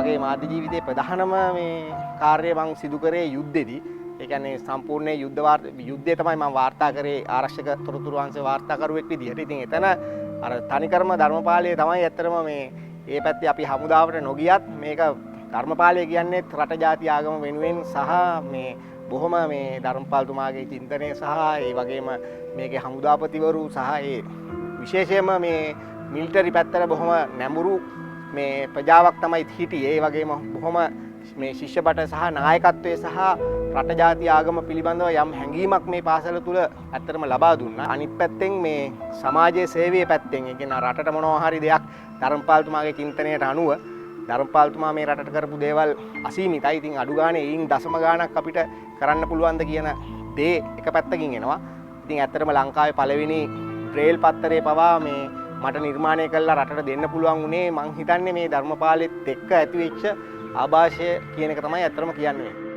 මගේ මාධ්‍ය ජීවිතයේ ප්‍රධානම මේ කාර්යය මම සිදු කරේ යුද්ධෙදී. ඒ කියන්නේ සම්පූර්ණ යුද්ධය තමයි මම වාර්තා කරේ ආරක්ෂක තොරතුරු අංශේ වාර්තාකරුවෙක් විදිහට. ඉතින් එතන අර තනිකරම ධර්මපාලය තමයි ඇත්තටම මේ පැත්තේ අපි හමුදාවට නොගියත් මේක ධර්මපාලය කියන්නේ රට ජාති ආගම වෙනුවෙන් සහ මේ බොහොම මේ ධර්මපාලතුමාගේ චින්තනය සහ ඒ වගේම මේකේ හමුදාපතිවරු සහ ඒ විශේෂයෙන්ම මේ මිලිටරි පැත්තට බොහොම නැඹුරු මේ ප්‍රජාවක් තමයි හිටියේ. ඒ වගේම බොහොම මේ ශිෂ්‍යපට සහ නායකත්වයේ සහ රට ජාති ආගම පිළිබඳව යම් හැඟීමක් මේ පාසල තුල ඇත්තටම ලබා දුන්නා. අනිත් පැත්තෙන් මේ සමාජයේ සේවයේ පැත්තෙන් ඒ කියන්නේ රටට මොනවා හරි දෙයක් ධර්මපාලතුමාගේ චින්තනයට අනුව ධර්මපාලතුමා මේ රටට කරපු දේවල් අසීමිතයි. ඉතින් අඩු ගානේ ඊයින් දශම ගාණක් අපිට කරන්න පුළුවන්ද කියන දේ එක පැත්තකින් එනවා. ඉතින් ඇත්තටම ලංකාවේ පළවෙනි බ්‍රේල් පත්තරේ පවා මේ මට නිර්මාණය කළා රටට දෙන්න පුළුවන් උනේ මං හිතන්නේ මේ ධර්මපාලෙත් එක්ක ඇති වෙච්ච ආభాෂය කියන එක තමයි ඇත්තටම කියන්නේ.